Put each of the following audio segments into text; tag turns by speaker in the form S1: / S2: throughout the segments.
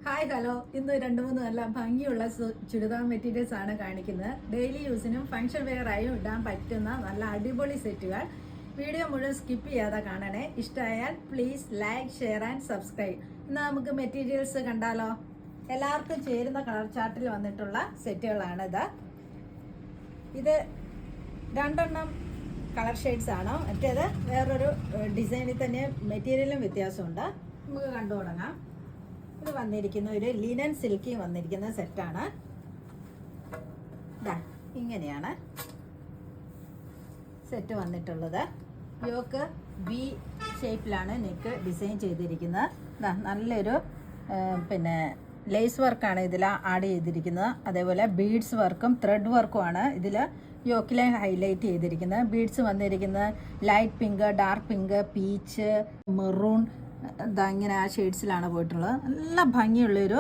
S1: Hi hello, ഇന്ന് രണ്ട് മൂന്ന് നല്ല ഭംഗിയുള്ള ചുരിദാർ മെറ്റീരിയൽസ് ആണ് കാണിക്കുന്നത്. ഡെയിലി യൂസിനും ഫംഗ്ഷൻ വെയറായും ഇടാൻ പറ്റുന്ന നല്ല അടിപൊളി സെറ്റുകൾ. വീഡിയോ മുഴുവൻ സ്കിപ്പ് ചെയ്യാതെ കാണണേ. ഇഷ്ടമായാൽ please like, share and subscribe. ഇന്ന് നമുക്ക് മെറ്റീരിയൽസ് കണ്ടാലോ. എല്ലാവർക്കും ചേരുന്ന കളർ ചാർട്ടിൽ വന്നിട്ടുള്ള സെറ്റുകളാണിത്. ഇത് രണ്ടെണ്ണം കളർ ഷെയ്ഡ്സ് ആണ്. മറ്റേത് വേറൊരു ഡിസൈനിൽ തന്നെ മെറ്റീരിയലും വ്യത്യാസമുണ്ട്. നമുക്ക് കണ്ടു തുടങ്ങാം. ഇത് വന്നിരിക്കുന്ന ഒരു ലിനൻ സിൽക്കി വന്നിരിക്കുന്ന സെറ്റാണ്. ഇങ്ങനെയാണ് സെറ്റ് വന്നിട്ടുള്ളത്. യോക്ക് വി ഷേപ്പിലാണ് നെക്ക് ഡിസൈൻ ചെയ്തിരിക്കുന്നത്. നല്ലൊരു ലേസ് വർക്കാണ് ഇതിൽ ആഡ് ചെയ്തിരിക്കുന്നത്. അതേപോലെ ബീഡ്സ് വർക്കും ത്രെഡ് വർക്കുമാണ് ഇതിൽ യോക്കിലെ ഹൈലൈറ്റ് ചെയ്തിരിക്കുന്നത്. ബീഡ്സ് വന്നിരിക്കുന്നത് light pink, dark pink, peach, maroon, ഇങ്ങനെ ആ ഷെയ്ഡ്സിലാണ് പോയിട്ടുള്ളത്. നല്ല ഭംഗിയുള്ളൊരു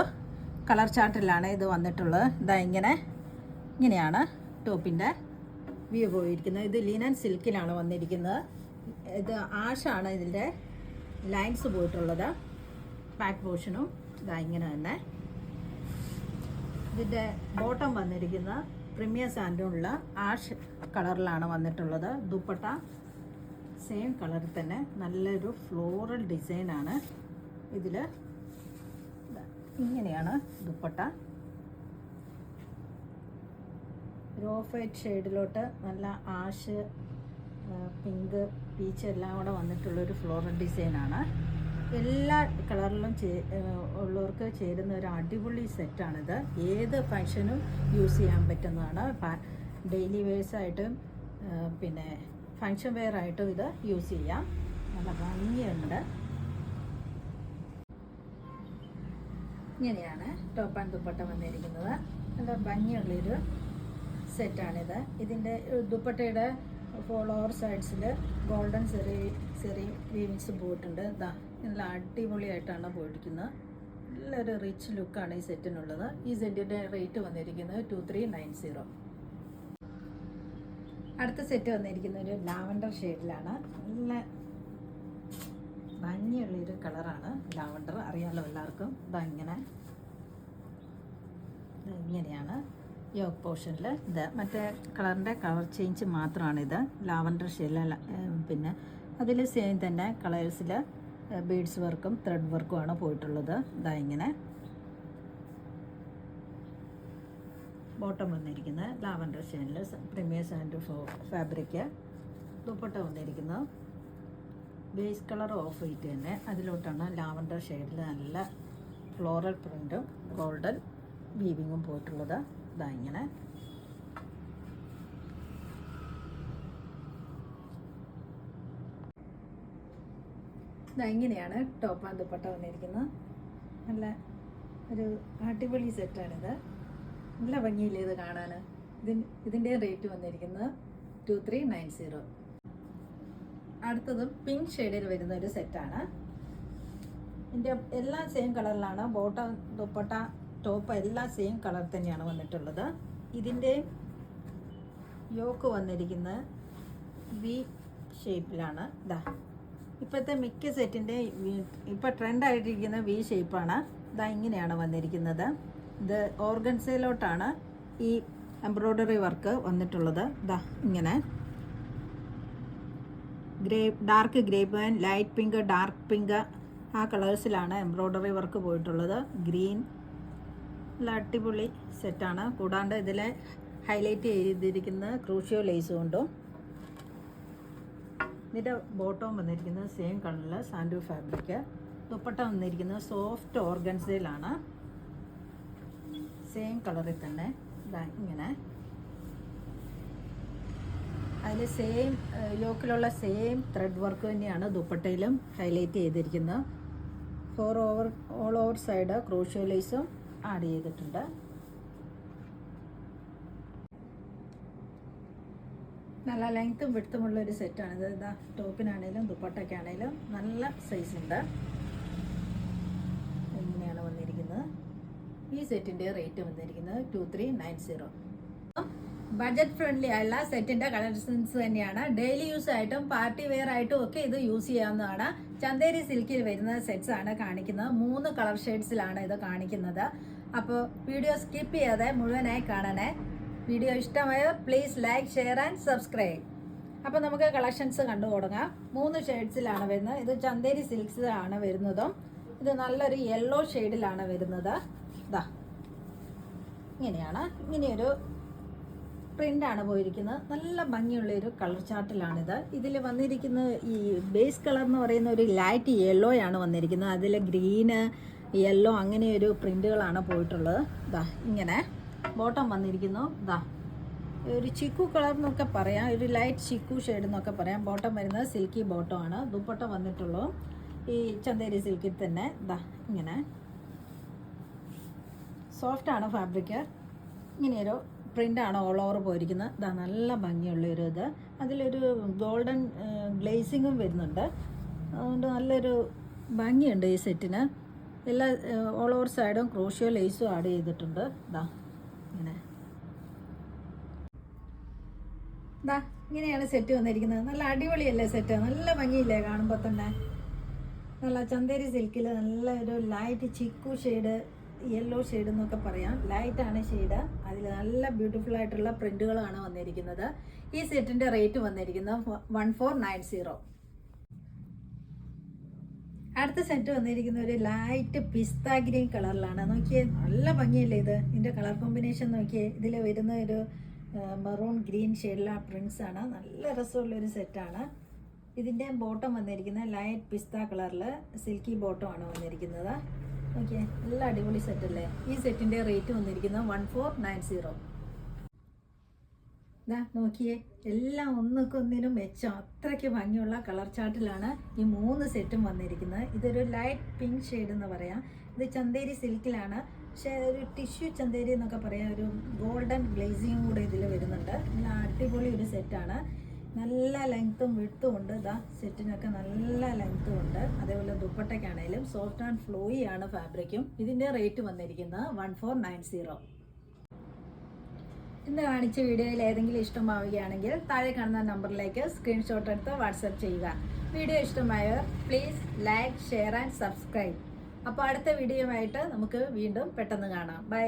S1: കളർ ചാർട്ടിലാണ് ഇത് വന്നിട്ടുള്ളത്. ഇങ്ങനെയാണ് ടോപ്പിൻ്റെ വ്യൂ പോയിരിക്കുന്നത്. ഇത് ലിനൻ സിൽക്കിലാണ് വന്നിരിക്കുന്നത്. ഇത് ആഷാണ് ഇതിൻ്റെ ലൈൻസ് പോയിട്ടുള്ളത്. ബാക്ക് പോർഷനും ഇങ്ങനെ തന്നെ. ഇതിൻ്റെ ബോട്ടം വന്നിരിക്കുന്ന പ്രീമിയം സാൻഡൂണിലുള്ള ആഷ് കളറിലാണ് വന്നിട്ടുള്ളത്. ദുപ്പട്ട സെയിം കളറിൽ തന്നെ നല്ലൊരു ഫ്ലോറൽ ഡിസൈനാണ് ഇതിൽ. ഇങ്ങനെയാണ് ദുപ്പട്ട. ഒരു ഓഫ് വൈറ്റ് ഷെയ്ഡിലോട്ട് നല്ല ആഷ്, പിങ്ക്, പീച്ച് എല്ലാം കൂടെ വന്നിട്ടുള്ളൊരു ഫ്ലോറൽ ഡിസൈനാണ്. എല്ലാ കളറിലും ഉള്ളവർക്ക് ചേരുന്ന ഒരു അടിപൊളി സെറ്റാണിത്. ഏത് ഫങ്ഷനും യൂസ് ചെയ്യാൻ പറ്റുന്നതാണ്. ഡെയിലി വെയർസായിട്ടും ഫങ്ഷൻ വെയർ ആയിട്ടും ഇത് യൂസ് ചെയ്യാം. നല്ല ഭംഗിയുണ്ട്. ഇങ്ങനെയാണ് ടോപ്പ് ആൻഡ് ദുപ്പട്ട വന്നിരിക്കുന്നത്. നല്ല ഭംഗിയുള്ളൊരു സെറ്റാണിത്. ഇതിൻ്റെ ദുപ്പട്ടയുടെ ഫോൾ ഓവർ സൈഡ്സിൽ ഗോൾഡൻ സെറി വീവിങ്സ് പോയിട്ടുണ്ട്. നല്ല അടിപൊളിയായിട്ടാണ് പോയിരിക്കുന്നത്. നല്ലൊരു റിച്ച് ലുക്കാണ് ഈ സെറ്റിനുള്ളത്. ഈ സെറ്റിൻ്റെ റേറ്റ് വന്നിരിക്കുന്നത് 2390. അടുത്ത സെറ്റ് വന്നിരിക്കുന്ന ഒരു ലാവൻഡർ ഷെയ്ഡിലാണ്. നല്ല ഭംഗിയുള്ളൊരു കളറാണ് ലാവൻഡർ, അറിയാമല്ലോ എല്ലാവർക്കും. ഇങ്ങനെയാണ് യോക്ക് പോർഷനിൽ. ഇത് മറ്റേ കളറിൻ്റെ കളർ ചേഞ്ച് മാത്രമാണിത്. ലാവൻഡർ ഷെയ്ഡിൽ അതിൽ സെയിം തന്നെ കളേഴ്സിൽ ബീഡ്സ് വർക്കും ത്രെഡ് വർക്കുമാണ് പോയിട്ടുള്ളത്. ഇങ്ങനെ ബോട്ടം വന്നിരിക്കുന്നത് ലാവൻഡർ ഷെയ്ഡിൽ പ്രീമിയം സാൻഡ് ഫാബ്രിക്. ദുപ്പട്ട വന്നിരിക്കുന്നത് ബേസ് കളർ ഓഫ് വൈറ്റ് തന്നെ. അതിലോട്ടാണ് ലാവൻഡർ ഷെയ്ഡിൽ നല്ല ഫ്ലോറൽ പ്രിൻറ്റും ഗോൾഡൻ വീവിങ്ങും പോയിട്ടുള്ളത്. ഇങ്ങനെ ഇങ്ങനെയാണ് ടോപ്പ് ആൻഡ് ദുപ്പട്ട വന്നിരിക്കുന്നത്. നല്ല ഒരു അടിപൊളി സെറ്റാണിത്. നല്ല ഭംഗിയില്ലേ ഇത് കാണാൻ. ഇതിൻ്റെ റേറ്റ് വന്നിരിക്കുന്നത് 2390. അടുത്തത് പിങ്ക് ഷെയ്ഡിൽ വരുന്ന ഒരു സെറ്റാണ്. ഇതിൻ്റെ എല്ലാം സെയിം കളറിലാണ്. ബോട്ടം, ദുപ്പട്ട, ടോപ്പ് എല്ലാം സെയിം കളർ തന്നെയാണ് വന്നിട്ടുള്ളത്. ഇതിൻ്റെ യോക്ക് വന്നിരിക്കുന്നത് വി ഷേപ്പിലാണ്. ഇപ്പോഴത്തെ മിക്ക സെറ്റിൻ്റെ ഇപ്പോൾ ട്രെൻഡായിട്ടിരിക്കുന്ന വി ഷേപ്പാണ്. ഇങ്ങനെയാണ് വന്നിരിക്കുന്നത്. ഇത് ഓർഗൻസയിലോട്ടാണ് ഈ എംബ്രോയ്ഡറി വർക്ക് വന്നിട്ടുള്ളത്. ഇങ്ങനെ dark grape and light pink, dark pink, ആ കളേഴ്സിലാണ് എംബ്രോയ്ഡറി വർക്ക് പോയിട്ടുള്ളത്. ഗ്രീൻ, നല്ല അടിപൊളി സെറ്റാണ്. കൂടാണ്ട് ഇതിൽ ഹൈലൈറ്റ് ചെയ്തിരിക്കുന്ന ക്രൂഷ്യോ ലേസ് കൊണ്ടും. ഇതിൻ്റെ ബോട്ടം വന്നിരിക്കുന്നത് സെയിം കളറിൽ സാൻഡൂ ഫാബ്രിക്. ദുപ്പട്ട വന്നിരിക്കുന്നത് സോഫ്റ്റ് ഓർഗൻസയിലാണ്. സെയിം കളറിൽ തന്നെ ഇങ്ങനെ. അതിൽ സെയിം യോക്കിലുള്ള സെയിം ത്രെഡ് വർക്ക് തന്നെയാണ് ദുപ്പട്ടയിലും ഹൈലൈറ്റ് ചെയ്തിരിക്കുന്നത്. ഓൾ ഓവർ സൈഡ് ക്രോഷ്യോ ലേസും ആഡ് ചെയ്തിട്ടുണ്ട്. നല്ല ലെങ്ത്തും വിഡ്ത്തുമുള്ളൊരു സെറ്റാണിത്. ടോപ്പിനാണേലും ദുപ്പട്ടയ്ക്കാണേലും നല്ല സൈസ് ഉണ്ട്. ഇങ്ങനെയാണ് വന്നിരിക്കുന്നത്. ഈ സെറ്റിൻ്റെ റേറ്റ് വന്നിരിക്കുന്നത് 2390. ബഡ്ജറ്റ് ഫ്രണ്ട്ലി ആയുള്ള സെറ്റിന്റെ കളക്ഷൻസ് തന്നെയാണ്. ഡെയിലി യൂസ് ആയിട്ടും പാർട്ടി വെയർ ആയിട്ടും ഒക്കെ ഇത് യൂസ് ചെയ്യാവുന്നതാണ്. ചന്തേരി സിൽക്കിൽ വരുന്ന സെറ്റ്സ് ആണ് കാണിക്കുന്നത്. 3 കളർ ഷെയ്ഡ്സിലാണ് ഇത് കാണിക്കുന്നത്. അപ്പോൾ വീഡിയോ സ്കിപ്പ് ചെയ്യാതെ മുഴുവനായി കാണണേ. വീഡിയോ ഇഷ്ടമായ please like, share and subscribe. അപ്പോൾ നമുക്ക് കളക്ഷൻസ് കണ്ടു തുടങ്ങാം. 3 ഷെയ്ഡ്സിലാണ് വരുന്നത്. ഇത് ചന്തേരി സിൽക്സിലാണ് വരുന്നതും. ഇത് നല്ലൊരു യെല്ലോ ഷെയ്ഡിലാണ് വരുന്നത്. ഇതാ ഇങ്ങനെയാണ്, ഇങ്ങനെയൊരു പ്രിൻ്റാണ് പോയിരിക്കുന്നത്. നല്ല ഭംഗിയുള്ളൊരു കളർ ചാർട്ടിലാണിത്. ഇതിൽ വന്നിരിക്കുന്ന ഈ ബേസ് കളർ എന്ന് പറയുന്ന ഒരു ലൈറ്റ് യെല്ലോയാണ് വന്നിരിക്കുന്നത്. അതിൽ ഗ്രീന്, യെല്ലോ അങ്ങനെയൊരു പ്രിൻ്റുകളാണ് പോയിട്ടുള്ളത്. ഇതാ ഇങ്ങനെ ബോട്ടം വന്നിരിക്കുന്നു. ഇതാ ഒരു ചിക്കു കളർ എന്നൊക്കെ പറയാം, ഒരു ലൈറ്റ് ചിക്കു ഷെയ്ഡ് എന്നൊക്കെ പറയാം. ബോട്ടം വരുന്നത് സിൽക്കി ബോട്ടമാണ്. ദുപ്പട്ട വന്നിട്ടുള്ളൂ ഈ ചന്തേരി സിൽക്കിൽ തന്നെ. ഇതാ ഇങ്ങനെ സോഫ്റ്റാണ് ഫാബ്രിക്. ഇങ്ങനെയൊരു പ്രിൻ്റാണ് ഓൾ ഓവർ പോയിരിക്കുന്നത്. ഇതാ നല്ല ഭംഗിയുള്ളൊരു ഇത്. അതിലൊരു ഗോൾഡൻ ഗ്ലേസിങ്ങും വരുന്നുണ്ട്. അതുകൊണ്ട് നല്ലൊരു ഭംഗിയുണ്ട് ഈ സെറ്റിന്. എല്ലാ ഓൾ ഓവർ സൈഡും ക്രോഷ്യോ ലേസും ആഡ് ചെയ്തിട്ടുണ്ട്. ഇതാ ഇങ്ങനെ ഇങ്ങനെയാണ് സെറ്റ് വന്നിരിക്കുന്നത്. നല്ല അടിപൊളിയല്ലേ സെറ്റ്? നല്ല ഭംഗിയില്ലേ കാണുമ്പോൾ തന്നെ? നല്ല ചന്തേരി സിൽക്കിൽ നല്ല ഒരു light chikoo shade, yellow shade എന്നൊക്കെ പറയാം. ലൈറ്റാണ് ഷെയ്ഡ്. അതിൽ നല്ല ബ്യൂട്ടിഫുൾ ആയിട്ടുള്ള പ്രിന്റുകളാണ് വന്നിരിക്കുന്നത്. ഈ സെറ്റിന്റെ റേറ്റ് വന്നിരിക്കുന്നത് 1490. അടുത്ത സെറ്റ് വന്നിരിക്കുന്ന ഒരു ലൈറ്റ് പിസ്ത ഗ്രീൻ കളറിലാണ്. നോക്കിയേ നല്ല ഭംഗിയല്ലേ ഇത്? ഇതിന്റെ കളർ കോമ്പിനേഷൻ നോക്കിയേ. ഇതിൽ വരുന്ന ഒരു മെറൂൺ ഗ്രീൻ ഷെയ്ഡിലെ പ്രിന്റ്സ് ആണ്. നല്ല രസമുള്ളൊരു സെറ്റാണ്. ഇതിൻ്റെ ബോട്ടം വന്നിരിക്കുന്നത് ലൈറ്റ് പിസ്ത കളറിൽ സിൽക്കി ബോട്ടം ആണ് വന്നിരിക്കുന്നത്. ഓക്കെ, നല്ല അടിപൊളി സെറ്റല്ലേ? ഈ സെറ്റിൻ്റെ റേറ്റ് വന്നിരിക്കുന്നത് 1490. ഇതാ നോക്കിയേ, എല്ലാം ഒന്നിനും മെച്ചം. അത്രയ്ക്ക് ഭംഗിയുള്ള കളർ ചാർട്ടിലാണ് ഈ 3 സെറ്റും വന്നിരിക്കുന്നത്. ഇതൊരു ലൈറ്റ് പിങ്ക് ഷെയ്ഡ് എന്ന് പറയാം. ഇത് ചന്തേരി സിൽക്കിലാണ്, പക്ഷേ ഒരു ടിഷ്യൂ ചന്തേരി എന്നൊക്കെ പറയാം. ഒരു ഗോൾഡൻ ഗ്ലേസിങ്ങും കൂടെ ഇതിൽ വരുന്നുണ്ട്. നല്ല അടിപൊളി ഒരു സെറ്റാണ്. നല്ല ലെങ്ത്തും വിഡ്ത്തും ഉണ്ട്. ഇതാ സെറ്റിനൊക്കെ നല്ല ലെങ്ത്തും ഉണ്ട്. അതേപോലെ ദുപ്പട്ടയ്ക്കാണേലും സോഫ്റ്റ് ആൻഡ് ഫ്ലോയി ആണ് ഫാബ്രിക്കും. ഇതിൻ്റെ റേറ്റ് വന്നിരിക്കുന്നത് 1490. ഇന്ന് കാണിച്ച വീഡിയോയിൽ ഏതെങ്കിലും ഇഷ്ടമാവുകയാണെങ്കിൽ താഴെ കാണുന്ന നമ്പറിലേക്ക് സ്ക്രീൻഷോട്ട് എടുത്ത് വാട്സപ്പ് ചെയ്യുക. വീഡിയോ ഇഷ്ടമായവർ please like, share and subscribe. അപ്പോൾ അടുത്ത വീഡിയോയുമായിട്ട് നമുക്ക് വീണ്ടും പെട്ടെന്ന് കാണാം. ബൈ.